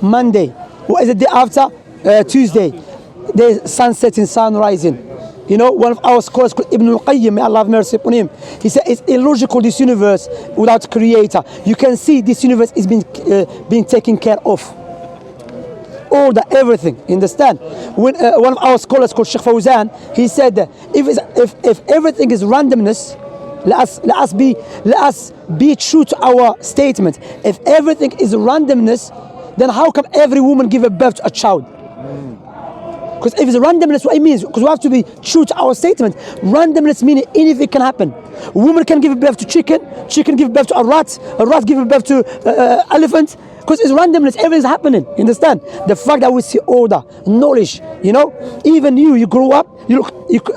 Monday. What is the day after? Tuesday. There's sun setting, sun rising. You know, one of our scholars called Ibn al-Qayyim, may Allah have mercy upon him, he said it's illogical, this universe without creator. You can see this universe is being taken care of. All the everything, understand? When one of our scholars called Sheikh Fawzan, he said that if everything is randomness, let us be true to our statement. If everything is randomness, then how come every woman give a birth to a child? Because if it's randomness, what it means, because we have to be true to our statement. Randomness meaning anything can happen. A woman can give birth to chicken give birth to a rat give birth to elephant. Because it's randomness, everything's happening. You understand? The fact that we see order, knowledge, you know, even you grow up,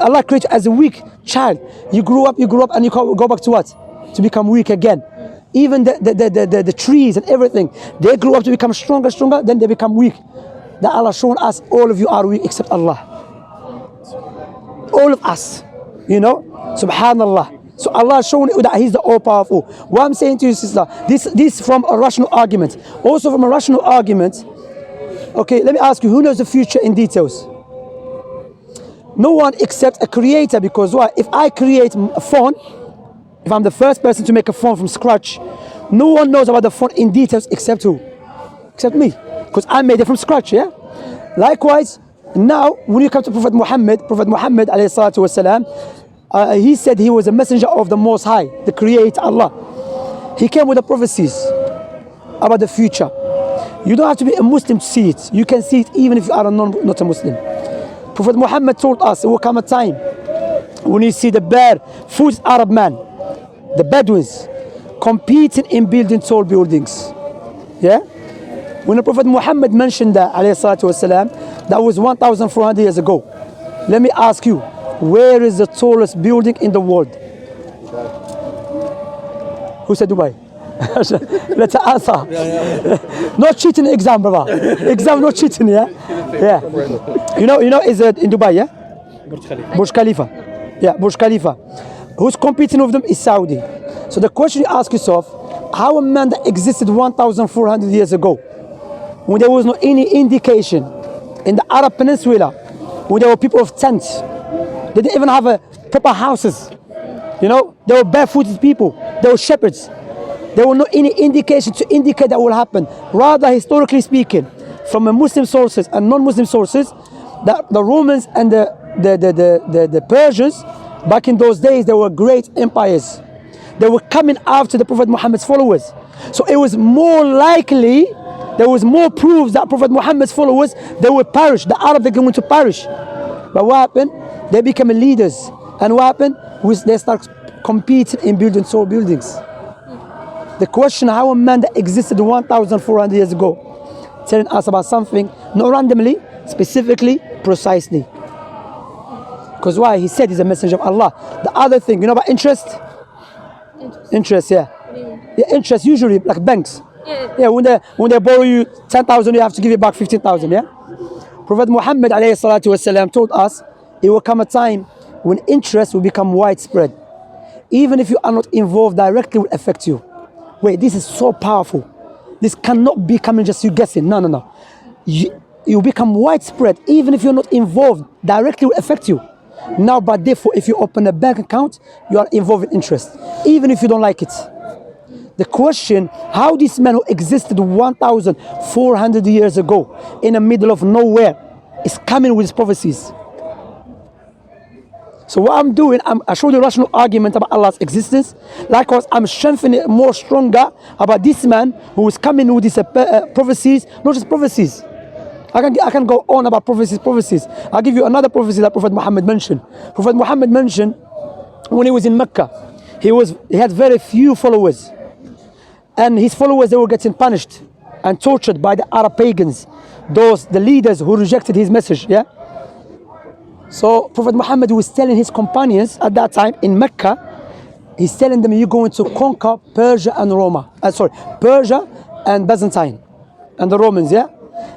Allah created you as a weak child. You grew up, and you go back to what? To become weak again. Even the trees and everything, they grow up to become stronger, then they become weak. That Allah shown us, all of you are weak except Allah. All of us, you know, subhanallah. So Allah has shown that He's the all-powerful. What I'm saying to you, sister, this from a rational argument. Also from a rational argument, okay, let me ask you, who knows the future in details? No one except a creator, because why? If I create a phone, if I'm the first person to make a phone from scratch, no one knows about the phone in details except who? Except me, because I made it from scratch, yeah? Likewise, now when you come to Prophet Muhammad alayhi salatu wasalam, he said he was a messenger of the Most High, the Creator, Allah. He came with the prophecies about the future. You don't have to be a Muslim to see it. You can see it even if you are not a Muslim. Prophet Muhammad told us there will come a time when you see the barefoot Arab man, the Bedouins, competing in building tall buildings. Yeah? When the Prophet Muhammad mentioned that, alayhi salatu wasalam, that was 1,400 years ago. Let me ask you, where is the tallest building in the world? Who said Dubai? Let's answer. Not cheating exam, brother. Exam not cheating, yeah? Yeah. You know, is it in Dubai, yeah? Burj Khalifa. Yeah, Burj Khalifa. Who's competing with them is Saudi. So the question you ask yourself, how a man that existed 1,400 years ago, when there was no any indication in the Arab Peninsula, when there were people of tents, they didn't even have proper houses. You know, they were barefooted people. They were shepherds. There were no any indication to indicate that will happen. Rather, historically speaking, from Muslim sources and non-Muslim sources, that the Romans and the Persians, back in those days, they were great empires. They were coming after the Prophet Muhammad's followers. So it was more likely, there was more proof that Prophet Muhammad's followers, they would perish. The Arabs, they're going to perish. But what happened? They became leaders. And what happened? They start competing in building tall buildings. The question, how a man that existed 1,400 years ago, telling us about something, not randomly, specifically, precisely. Because why? He said he's a messenger of Allah. The other thing, you know about interest? Interest, yeah. Yeah, interest usually, like banks. Yeah, when they borrow you 10,000, you have to give it back 15,000, yeah? Prophet Muhammad alayhi salatu wasalam told us, it will come a time when interest will become widespread. Even if you are not involved directly, it will affect you. Wait, this is so powerful. This cannot be coming just you guessing. No. You become widespread. Even if you're not involved directly, it will affect you. Now, but therefore, if you open a bank account, you are involved in interest, even if you don't like it. The question, how this man who existed 1,400 years ago in the middle of nowhere is coming with his prophecies. So what I'm doing, I showed you a rational argument about Allah's existence. Likewise, I'm strengthening it more stronger about this man who is coming with these prophecies, not just prophecies. I can go on about prophecies. I'll give you another prophecy that Prophet Muhammad mentioned. Prophet Muhammad mentioned when he was in Mecca, he had very few followers. And his followers, they were getting punished and tortured by the Arab pagans, the leaders who rejected his message, yeah? So Prophet Muhammad was telling his companions at that time in Mecca, he's telling them, you're going to conquer Persia and Persia and Byzantine and the Romans, yeah?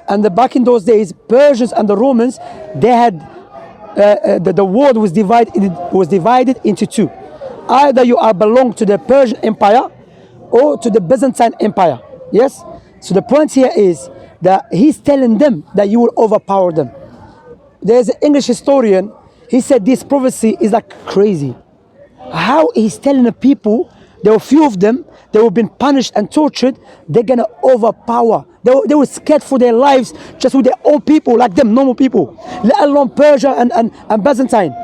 And back in those days, Persians and the Romans, they had, the world was divided into two. Either you belong to the Persian Empire or to the Byzantine Empire, yes? So the point here is, that he's telling them that you will overpower them. There's an English historian, he said this prophecy is like crazy. How he's telling the people, there were few of them, they were being punished and tortured, they're gonna overpower. They were scared for their lives just with their own people, like them, normal people, let alone Persia and Byzantine.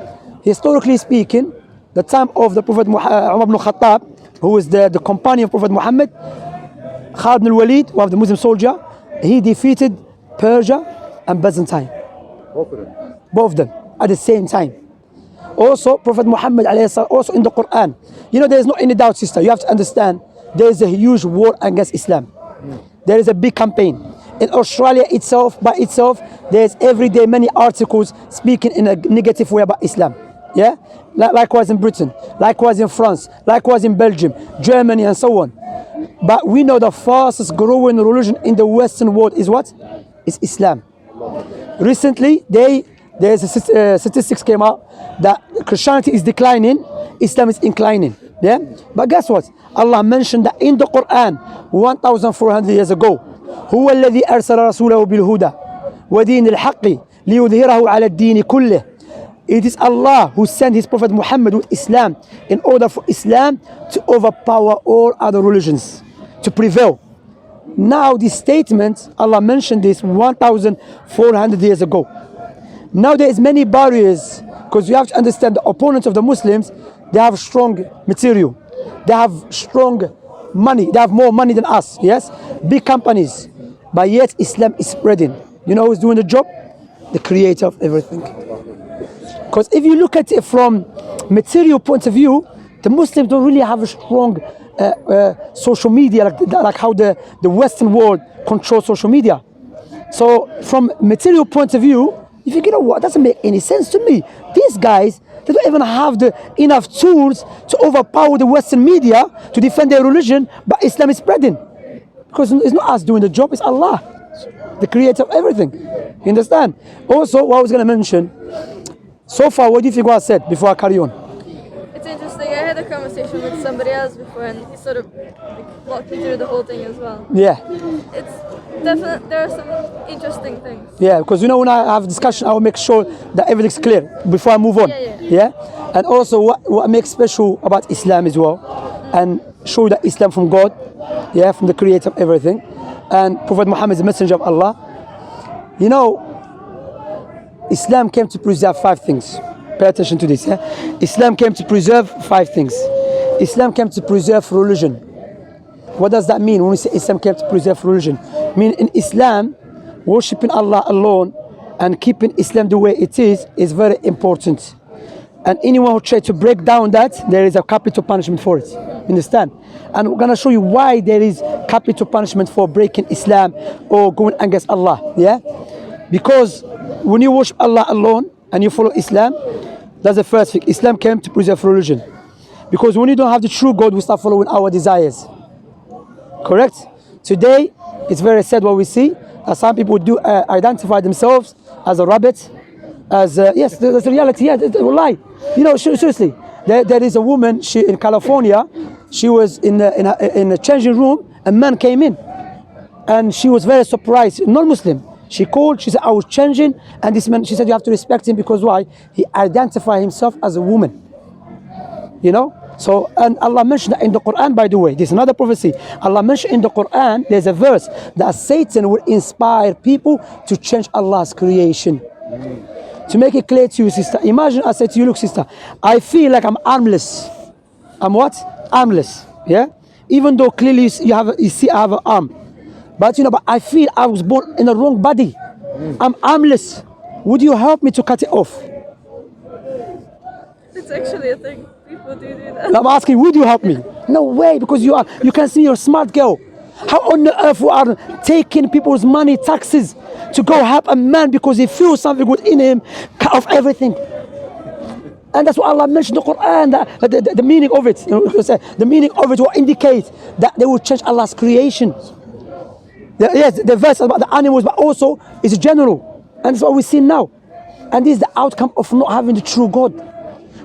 Historically speaking, the time of the Prophet Umar ibn Khattab, who was the companion of Prophet Muhammad, Khalid ibn al-Walid, one of the Muslim soldier, he defeated Persia and Byzantine. Both of them at the same time. Also, Prophet Muhammad also in the Quran. You know, there is no any doubt, sister. You have to understand, there is a huge war against Islam. There is a big campaign. In Australia itself, by itself, there's every day many articles speaking in a negative way about Islam. Yeah? Likewise in Britain, likewise in France, likewise in Belgium, Germany and so on. But we know the fastest growing religion in the Western world is what? Is Islam. Recently, there's a statistics came out that Christianity is declining, Islam is inclining. Yeah? But guess what? Allah mentioned that in the Quran 1400 years ago. هو الذي أرسل رسوله بالهدى ودين الحق ليظهره على الدين كله. It is Allah who sent his Prophet Muhammad with Islam in order for Islam to overpower all other religions, to prevail. Now this statement, Allah mentioned this 1400 years ago. Now there is many barriers, because you have to understand the opponents of the Muslims, they have strong material, they have strong money, they have more money than us, yes? Big companies, but yet Islam is spreading. You know who's doing the job? The creator of everything. Because if you look at it from material point of view, the Muslims don't really have a strong social media like how the Western world controls social media. So from material point of view, if you know what, doesn't make any sense to me. These guys, they don't even have enough tools to overpower the Western media to defend their religion, but Islam is spreading. Because it's not us doing the job, it's Allah, the creator of everything. You understand? Also, what I was going to mention, so far, what do you think what I said before I carry on? It's interesting. I had a conversation with somebody else before, and he sort of walked me through the whole thing as well. Yeah. It's definitely, there are some interesting things. Yeah, because you know when I have discussion, I will make sure that everything's clear before I move on. Yeah. And also what makes special about Islam as well, and show that Islam from God, yeah, from the creator of everything, and Prophet Muhammad is the messenger of Allah. You know, Islam came to preserve 5 things. Pay attention to this. Yeah? Islam came to preserve 5 things. Islam came to preserve religion. What does that mean when we say Islam came to preserve religion? I mean, in Islam, worshipping Allah alone and keeping Islam the way it is very important. And anyone who tries to break down that, there is a capital punishment for it. Understand? And we're going to show you why there is capital punishment for breaking Islam or going against Allah. Yeah? Because when you worship Allah alone and you follow Islam, that's the first thing. Islam came to preserve religion. Because when you don't have the true God, we start following our desires. Correct? Today, it's very sad what we see. Some people do identify themselves as a rabbit, as yes, that's the reality. Yeah, they will lie. You know, seriously. There is a woman in California. She was in a changing room. A man came in, and she was very surprised. Non-Muslim. She called. She said, "I was changing," and this man. She said, "You have to respect him because why? He identified himself as a woman." You know. So, and Allah mentioned that in the Quran, by the way, this is another prophecy. Allah mentioned in the Quran, there's a verse that Satan will inspire people to change Allah's creation. To make it clear to you, sister, imagine I say to you, look, sister, I feel like I'm armless. I'm what? Armless. Yeah? Even though clearly you see I have an arm. But you know, but I feel I was born in the wrong body. I'm armless. Would you help me to cut it off? It's actually a thing. People do that. I'm asking, would you help me? No way, because you can see you're a smart girl. How on the earth we are taking people's money, taxes, to go help a man because he feels something good in him, cut off everything. And that's what Allah mentioned in the Quran, the meaning of it. The meaning of it will indicate that they will change Allah's creation. Yes, the verse about the animals, but also it's general. And that's what we see now. And this is the outcome of not having the true God.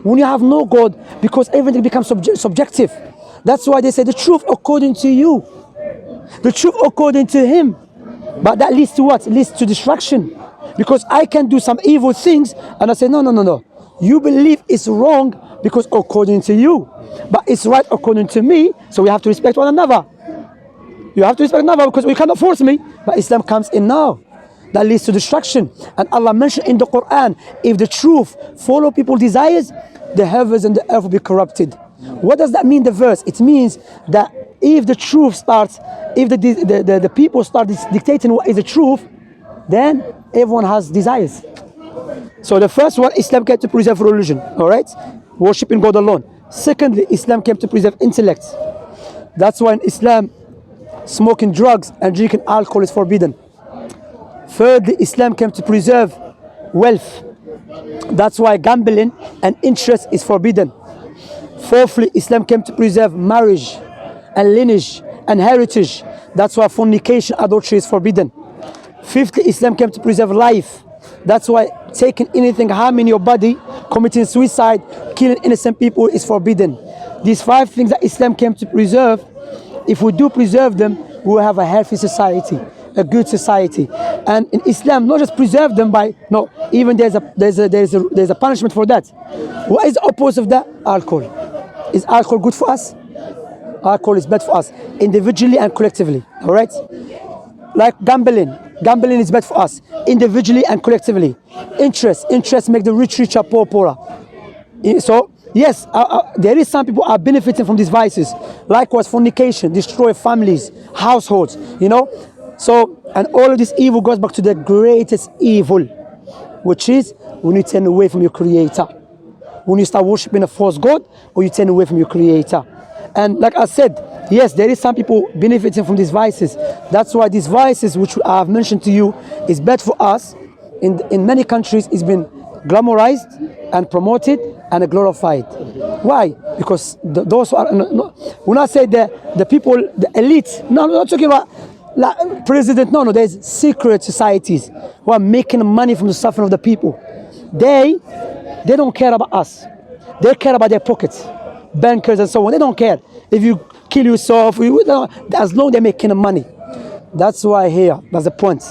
When you have no God, because everything becomes subjective. That's why they say the truth according to you. The truth according to him. But that leads to what? It leads to destruction. Because I can do some evil things and I say, no. You believe it's wrong because according to you. But it's right according to me, so we have to respect one another. You have to respect another because we cannot force me. But Islam comes in now. That leads to destruction. And Allah mentioned in the Quran, if the truth follow people's desires, the heavens and the earth will be corrupted. What does that mean, the verse? It means that if the truth starts, if the people start dictating what is the truth, then everyone has desires. So the first one, Islam came to preserve religion, all right? Worshipping God alone. Secondly, Islam came to preserve intellect. That's why in Islam, smoking drugs and drinking alcohol is forbidden. Thirdly, Islam came to preserve wealth. That's why gambling and interest is forbidden. Fourthly, Islam came to preserve marriage and lineage and heritage. That's why fornication, adultery is forbidden. Fifthly, Islam came to preserve life. That's why taking anything harming your body, committing suicide, killing innocent people is forbidden. These 5 things that Islam came to preserve, if we do preserve them, we will have a healthy society, a good society. And in Islam, not just preserve them by, no, even there's a punishment for that. What is the opposite of that? Alcohol. Is alcohol good for us? Alcohol is bad for us, individually and collectively, all right? Like gambling. Gambling is bad for us, individually and collectively. Interest make the rich richer, poor poorer. So, yes, there is some people are benefiting from these vices. Likewise, fornication, destroy families, households, you know. So, and all of this evil goes back to the greatest evil, which is when you turn away from your Creator. When you start worshiping a false God, or you turn away from your Creator. And like I said, yes, there is some people benefiting from these vices. That's why these vices, which I have mentioned to you, is bad for us. In many countries, it's been glamorized and promoted and glorified. Why? Because those who are, when I say the people, the elite, no, I'm not talking about like president, no, there's secret societies who are making money from the suffering of the people. They don't care about us. They care about their pockets. Bankers and so on, they don't care. If you kill yourself, as long as they're making money. That's why here, that's the point.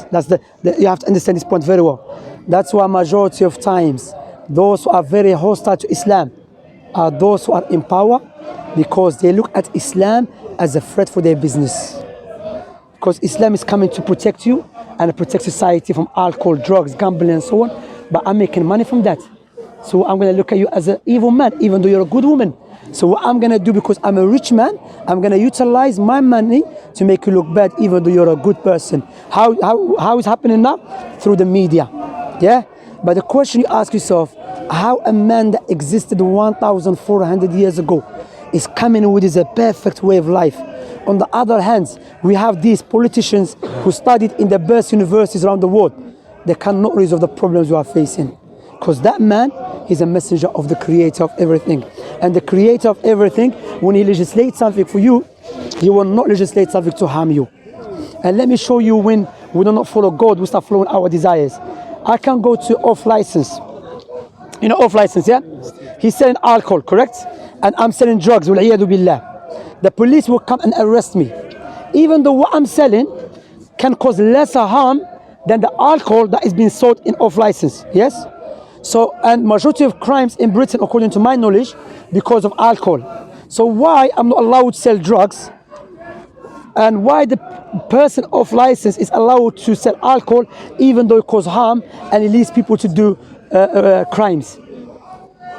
You have to understand this point very well. That's why majority of times, those who are very hostile to Islam are those who are in power, because they look at Islam as a threat for their business. Because Islam is coming to protect you and protect society from alcohol, drugs, gambling and so on. But I'm making money from that. So I'm going to look at you as an evil man, even though you're a good woman. So what I'm going to do, because I'm a rich man, I'm going to utilize my money to make you look bad, even though you're a good person. How is happening now? Through the media. Yeah? But the question you ask yourself, how a man that existed 1,400 years ago is coming with a perfect way of life. On the other hand, we have these politicians who studied in the best universities around the world. They cannot resolve the problems we are facing. Because that man is a messenger of the creator of everything. And the creator of everything, when he legislates something for you, he will not legislate something to harm you. And let me show you when we do not follow God, we start following our desires. I can go to off license. You know off license, yeah? He's selling alcohol, correct? And I'm selling drugs, wal-iyadu billah. The police will come and arrest me. Even though what I'm selling can cause lesser harm than the alcohol that is being sold in off license, yes? So, and majority of crimes in Britain, according to my knowledge, because of alcohol. So why I'm not allowed to sell drugs, and why the person off license is allowed to sell alcohol, even though it causes harm and it leads people to do crimes?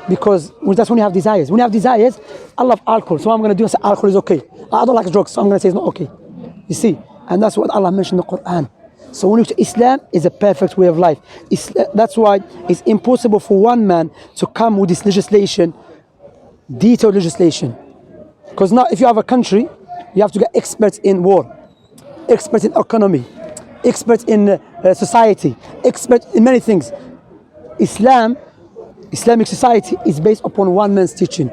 Because that's when you have desires. When you have desires, I love alcohol, so what I'm going to do is say alcohol is okay. I don't like drugs, so I'm going to say it's not okay. You see, and that's what Allah mentioned in the Quran. So when you say Islam is a perfect way of life. That's why it's impossible for one man to come with this legislation, detailed legislation. Because now if you have a country, you have to get experts in war, experts in economy, experts in society, experts in many things. Islamic society is based upon one man's teaching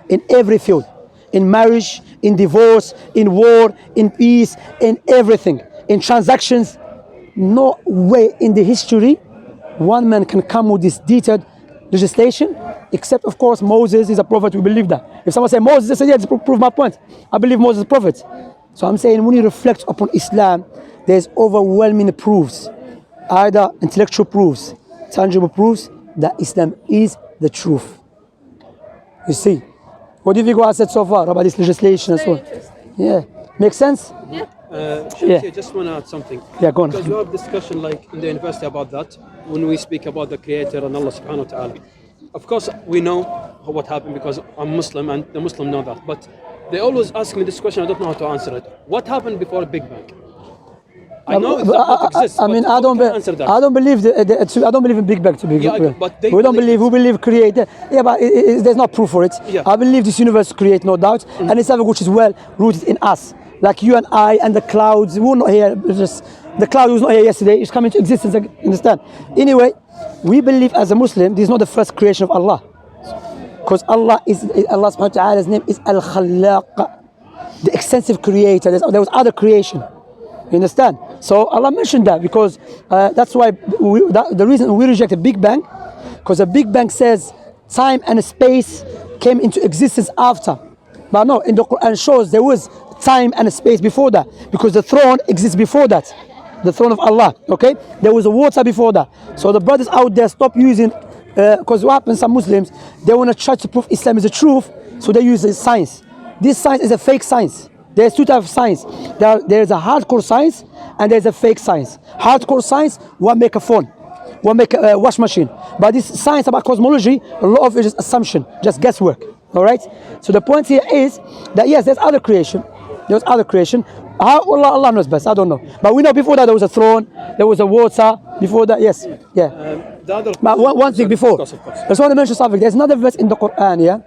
in every field, in marriage, in divorce, in war, in peace, in everything. In transactions. No way in the history one man can come with this detailed legislation, except of course Moses is a prophet. We believe that. If someone say Moses, I say, yeah, prove my point. I believe Moses is a prophet. So I'm saying when you reflect upon Islam, there's overwhelming proofs, either intellectual proofs, tangible proofs, that Islam is the truth. You see? What do you think what I said so far about this legislation and so on? Interesting. Yeah. Make sense? Yeah. Shemsy, Yeah. I just want to add something. Yeah, go on. Because we have discussion like in the university about that when we speak about the Creator and Allah subhanahu wa ta'ala. Of course, we know what happened because I'm Muslim and the Muslim know that. But they always ask me this question, I don't know how to answer it. What happened before Big Bang? I know it exists, I mean, but I who don't, can answer that? I don't believe I don't believe in Big Bang to be Yeah, clear. but they we don't believe believe. We believe creator. Yeah, but there's no proof for it. Yeah. I believe this universe create, no doubt, and it's something which is well rooted in us. Like you and I and the clouds. We were not here. Just the cloud was not here yesterday. It's coming into existence. Understand? Anyway, we believe as a Muslim, this is not the first creation of Allah, because Allah subhanahu wa ta'ala's name is Al-Khallaq, the extensive creator. There was other creation. You understand? So Allah mentioned that because that's why the reason we reject the Big Bang, because the Big Bang says time and space came into existence after. But no, in the Quran shows there was time and space before that, because the throne exists before that, the throne of Allah. Okay, there was a water before that. So the brothers out there stop using, because what happens? Some Muslims, they want to try to prove Islam is the truth, so they use science. This science is a fake science. There's two types of science. There's a hardcore science and there's a fake science. Hardcore science, one make a phone, one make a wash machine. But this science about cosmology, a lot of it is assumption, just guesswork. All right. So the point here is that yes, there's other creation. There's other creation. How Allah knows best. I don't know. But we know before that there was a throne, there was a water. Before that, yes, yeah. The other But one thing before, of course. I just want to mention something. There's another verse in the Quran. Yeah,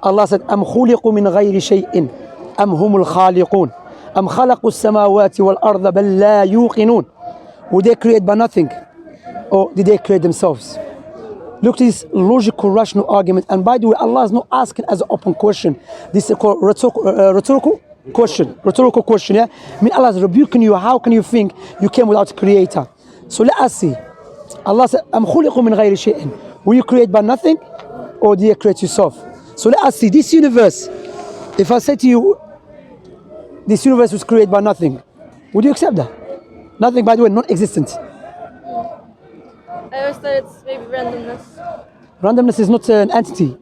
Allah said, "Am khuliqu min ghayri shay'in, am humul khaliqun, am khalaqu as-samawati wal arda bal la yuqinun." Would they create by nothing, or did they create themselves? Look at this logical, rational argument. And by the way, Allah is not asking as an open question. This is called rhetorical question. Rhetorical question. Yeah, I mean Allah is rebuking you. How can you think you came without a creator? So let us see. Allah said, "Am khuliqu min ghayri shay'in." Will you create by nothing, or do you create yourself? So let us see. This universe, if I say to you, this universe was created by nothing, would you accept that? Nothing, by the way, non-existent. I always thought it's maybe randomness. Randomness is not an entity.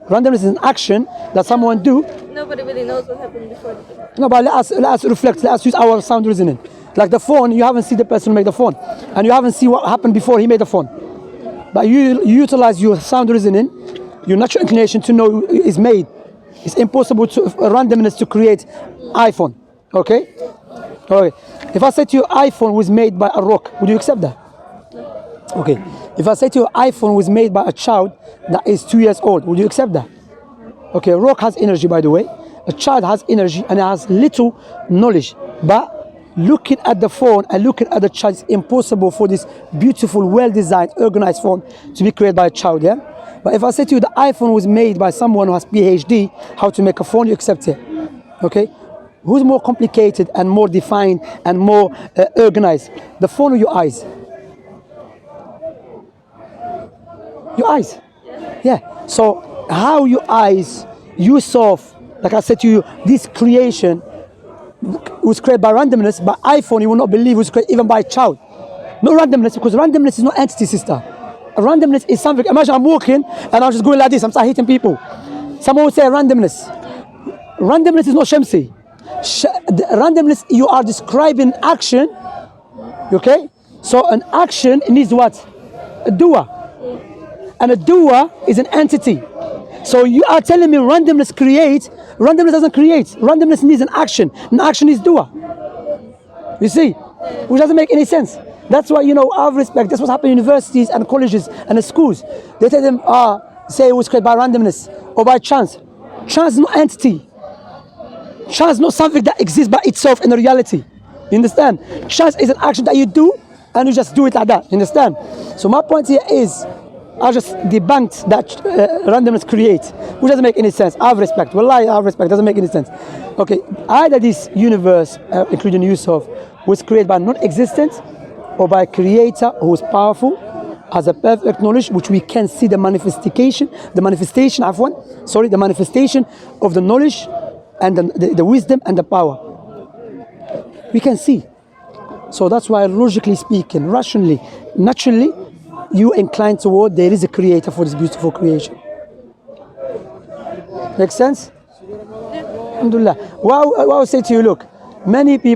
Randomness is an action that someone do. Nobody really knows what happened before the Big Bang. No, but let us reflect. Let us use our sound reasoning. Like the phone, you haven't seen the person who made the phone, and you haven't seen what happened before he made the phone. But you utilize your sound reasoning, your natural inclination to know is made. It's impossible to randomness to create iPhone. Okay? Okay. If I say to you iPhone was made by a rock, would you accept that? Okay. If I say to you iPhone was made by a child that is 2 years old, would you accept that? Okay. Rock has energy, by the way. A child has energy and has little knowledge. But looking at the phone and looking at the child, it's impossible for this beautiful, well-designed, organized phone to be created by a child. Yeah. But if I say to you the iPhone was made by someone who has PhD, how to make a phone, you accept it. Okay? Who's more complicated and more defined and more organized? The phone or your eyes? Your eyes. Yeah. So how your eyes, you saw, like I said to you, this creation was created by randomness. By iPhone, you will not believe it was created even by a child. No randomness, because randomness is not entity, sister. Randomness is something. Imagine I'm walking and I'm just going like this. I'm start hitting people. Someone would say randomness. Randomness is not Shemsy. Randomness, you are describing action. Okay? So an action needs what? A doer. And a doer is an entity. So you are telling me randomness creates. Randomness doesn't create. Randomness needs an action. An action is doer. You see? Which doesn't make any sense. That's why, out of respect, that's what's happening in universities and colleges and schools. They tell them, say it was created by randomness or by chance. Chance is not entity. Chance is not something that exists by itself in reality. You understand? Chance is an action that you do and you just do it like that. You understand? So my point here is, I just debunked that randomness creates, which doesn't make any sense. I have respect. Wallahi, I have respect. Doesn't make any sense. Okay, either this universe, including Yusuf, was created by non-existent or by a creator who is powerful, has a perfect knowledge, which we can see the manifestation of the knowledge and the wisdom and the power. We can see. So that's why, logically speaking, rationally, naturally, you incline toward there is a creator for this beautiful creation. Make sense? Alhamdulillah. What I would say to you, look, many people